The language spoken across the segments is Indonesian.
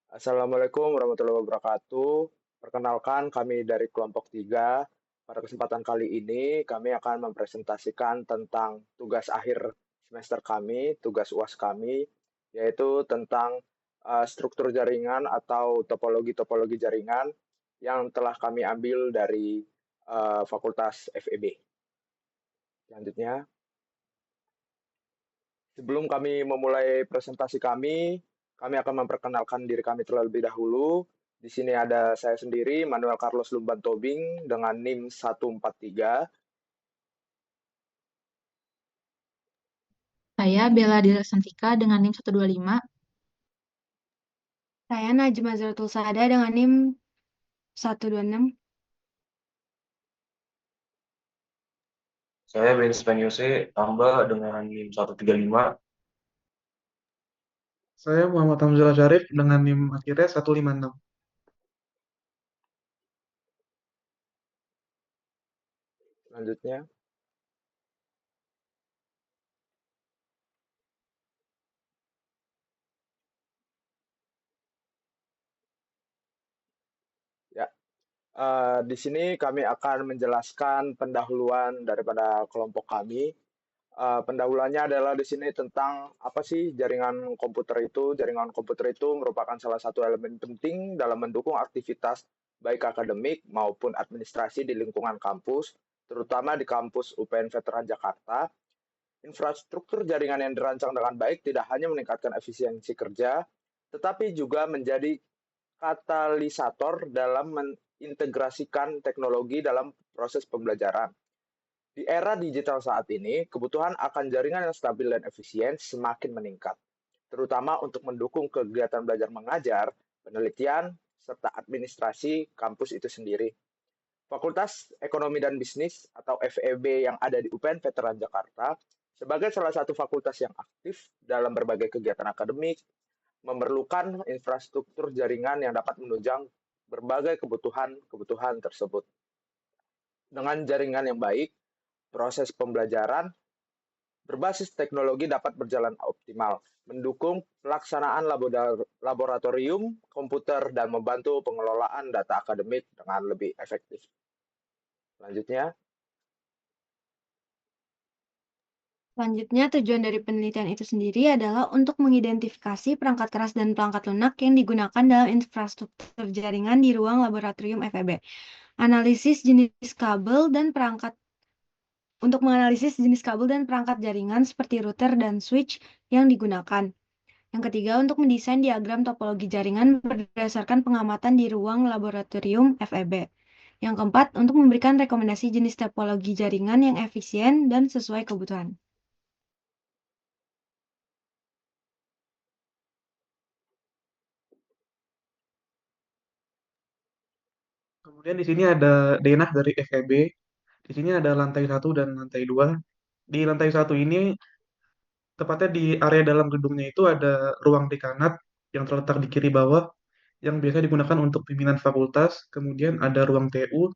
Assalamualaikum warahmatullahi wabarakatuh. Perkenalkan, kami dari kelompok 3. Pada kesempatan kali ini, kami akan mempresentasikan tentang tugas akhir semester kami, tugas UAS kami, yaitu tentang struktur jaringan atau topologi-topologi jaringan yang telah kami ambil dari Fakultas FEB. Selanjutnya, sebelum kami memulai presentasi kami akan memperkenalkan diri kami terlebih dahulu. Di sini ada saya sendiri, Manuel Carlos Lumban Tobing, dengan NIM 143. Saya Bella Dira Santika dengan NIM 125. Saya Najma Zaratul Sada dengan NIM 126. Saya Ben Spanyose, tambah dengan NIM 135. Saya Muhammad Hamzah Syarif dengan NIM akhirnya 156. Selanjutnya, ya, di sini kami akan menjelaskan pendahuluan daripada kelompok kami. Pendahuluannya adalah di sini tentang apa sih jaringan komputer itu. Jaringan komputer itu merupakan salah satu elemen penting dalam mendukung aktivitas baik akademik maupun administrasi di lingkungan kampus, terutama di kampus UPN Veteran Jakarta. Infrastruktur jaringan yang dirancang dengan baik tidak hanya meningkatkan efisiensi kerja, tetapi juga menjadi katalisator dalam mengintegrasikan teknologi dalam proses pembelajaran. Di era digital saat ini, kebutuhan akan jaringan yang stabil dan efisien semakin meningkat, terutama untuk mendukung kegiatan belajar mengajar, penelitian, serta administrasi kampus itu sendiri. Fakultas Ekonomi dan Bisnis atau FEB yang ada di UPN Veteran Jakarta sebagai salah satu fakultas yang aktif dalam berbagai kegiatan akademik memerlukan infrastruktur jaringan yang dapat menunjang berbagai kebutuhan-kebutuhan tersebut. Dengan jaringan yang baik, proses pembelajaran berbasis teknologi dapat berjalan optimal, mendukung pelaksanaan laboratorium komputer dan membantu pengelolaan data akademik dengan lebih efektif. Selanjutnya, Selanjutnya, tujuan dari penelitian itu sendiri adalah untuk mengidentifikasi perangkat keras dan perangkat lunak yang digunakan dalam infrastruktur jaringan di ruang laboratorium FEB. Analisis jenis kabel dan perangkat Untuk menganalisis jenis kabel dan perangkat jaringan seperti router dan switch yang digunakan. Yang ketiga, untuk mendesain diagram topologi jaringan berdasarkan pengamatan di ruang laboratorium FEB. Yang keempat, untuk memberikan rekomendasi jenis topologi jaringan yang efisien dan sesuai kebutuhan. Kemudian di sini ada denah dari FEB. Di sini ada lantai 1 dan lantai 2. Di lantai 1 ini, tepatnya di area dalam gedungnya itu ada ruang dekanat yang terletak di kiri bawah, yang biasa digunakan untuk pimpinan fakultas. Kemudian ada ruang TU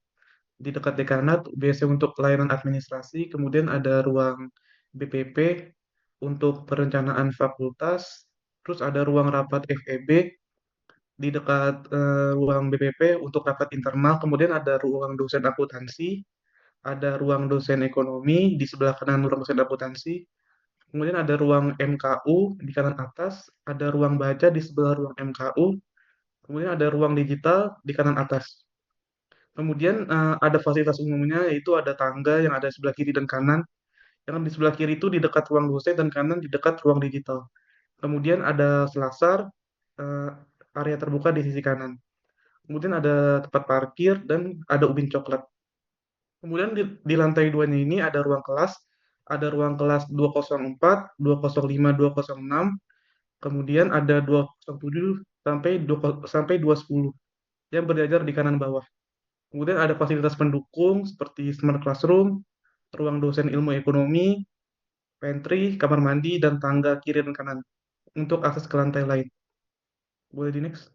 di dekat dekanat, biasa untuk pelayanan administrasi. Kemudian ada ruang BPP untuk perencanaan fakultas. Terus ada ruang rapat FEB di dekat ruang BPP untuk rapat internal. Kemudian ada ruang dosen akuntansi, ada ruang dosen ekonomi di sebelah kanan ruang dosen akuntansi. Kemudian ada ruang MKU di kanan atas, ada ruang baca di sebelah ruang MKU. Kemudian ada ruang digital di kanan atas. Kemudian ada fasilitas umumnya, yaitu ada tangga yang ada sebelah kiri dan kanan. Yang di sebelah kiri itu di dekat ruang dosen dan kanan di dekat ruang digital. Kemudian ada selasar, eh, area terbuka di sisi kanan. Kemudian ada tempat parkir dan ada ubin coklat. Kemudian di lantai 2-nya ini ada ruang kelas 204, 205, 206. Kemudian ada 207 sampai 210 yang berjajar di kanan bawah. Kemudian ada fasilitas pendukung seperti smart classroom, ruang dosen ilmu ekonomi, pantry, kamar mandi, dan tangga kiri dan kanan untuk akses ke lantai lain. Boleh di next.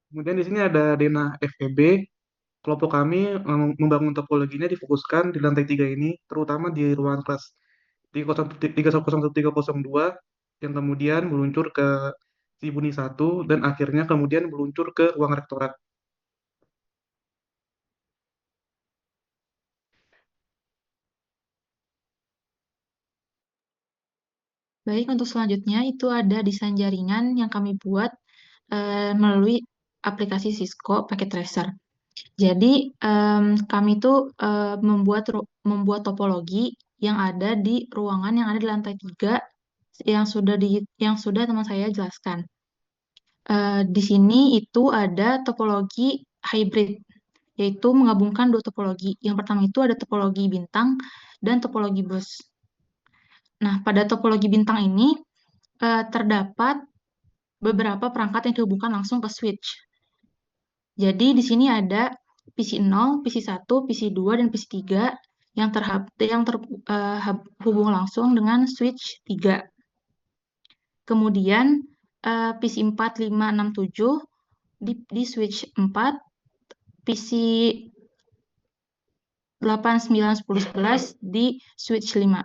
Kemudian di sini ada denah FEB. Kelompok kami membangun topologinya difokuskan di lantai 3 ini, terutama di ruang kelas 301, 301, 302. yang kemudian meluncur ke Sibuni 1 dan akhirnya kemudian meluncur ke ruang rektorat. Baik, untuk selanjutnya itu ada desain jaringan yang kami buat melalui aplikasi Cisco pakai Tracer. Jadi kami tuh membuat topologi yang ada di ruangan yang ada di lantai 3 yang sudah teman saya jelaskan. Di sini itu ada topologi hybrid, yaitu menggabungkan dua topologi. Yang pertama itu ada topologi bintang dan topologi bus. Nah, pada topologi bintang ini terdapat beberapa perangkat yang dihubungkan langsung ke switch. Jadi di sini ada PC0, PC1, PC2, dan PC3 yang terhubung langsung dengan switch 3. Kemudian PC4, 5, 6, 7 di switch 4, PC 8, 9, 10, 11 di switch 5.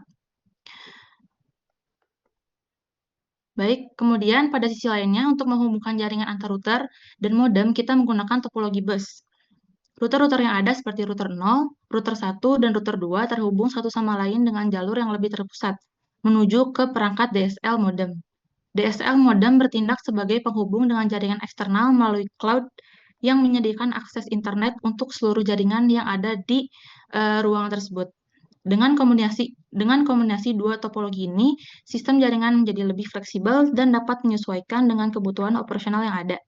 Baik, kemudian pada sisi lainnya untuk menghubungkan jaringan antar router dan modem kita menggunakan topologi bus. Router-router yang ada seperti router 0, router 1, dan router 2 terhubung satu sama lain dengan jalur yang lebih terpusat, menuju ke perangkat DSL modem. DSL modem bertindak sebagai penghubung dengan jaringan eksternal melalui cloud yang menyediakan akses internet untuk seluruh jaringan yang ada di ruangan tersebut. Dengan kombinasi dua topologi ini, sistem jaringan menjadi lebih fleksibel dan dapat menyesuaikan dengan kebutuhan operasional yang ada,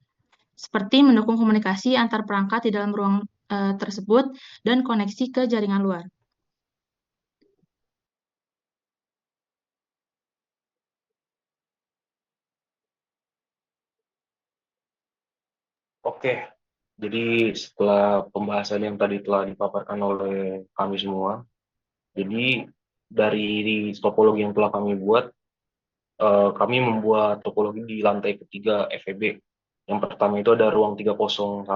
seperti mendukung komunikasi antar perangkat di dalam ruang tersebut dan koneksi ke jaringan luar. Oke, jadi setelah pembahasan yang tadi telah dipaparkan oleh kami semua, jadi dari topologi yang telah kami buat, kami membuat topologi di lantai ketiga FEB. Yang pertama itu ada ruang 301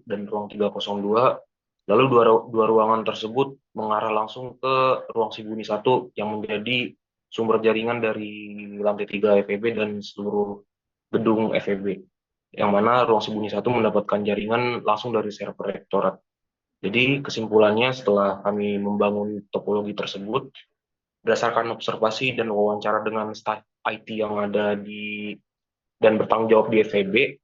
dan ruang 302. Lalu dua ruangan tersebut mengarah langsung ke ruang Sibuni 1 yang menjadi sumber jaringan dari lantai 3 FEB dan seluruh gedung FEB. Yang mana ruang Sibuni 1 mendapatkan jaringan langsung dari server rektorat. Jadi kesimpulannya setelah kami membangun topologi tersebut, berdasarkan observasi dan wawancara dengan staf IT yang ada dan bertanggung jawab di FEB,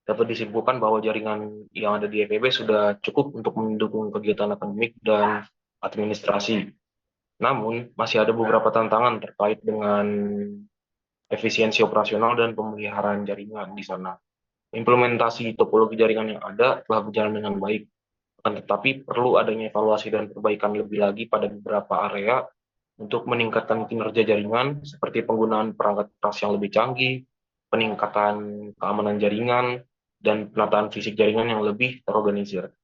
dapat disimpulkan bahwa jaringan yang ada di FEB sudah cukup untuk mendukung kegiatan akademik dan administrasi. Namun, masih ada beberapa tantangan terkait dengan efisiensi operasional dan pemeliharaan jaringan di sana. Implementasi topologi jaringan yang ada telah berjalan dengan baik, akan tetapi perlu adanya evaluasi dan perbaikan lebih lagi pada beberapa area untuk meningkatkan kinerja jaringan, seperti penggunaan perangkat keras yang lebih canggih, peningkatan keamanan jaringan, dan penataan fisik jaringan yang lebih terorganisir.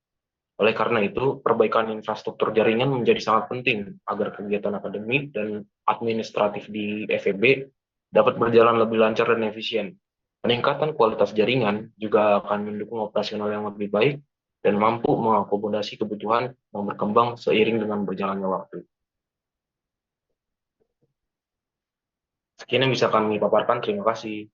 Oleh karena itu, perbaikan infrastruktur jaringan menjadi sangat penting agar kegiatan akademik dan administratif di FEB dapat berjalan lebih lancar dan efisien. Peningkatan kualitas jaringan juga akan mendukung operasional yang lebih baik dan mampu mengakomodasi kebutuhan yang berkembang seiring dengan berjalannya waktu. Sekian yang bisa kami paparkan, terima kasih.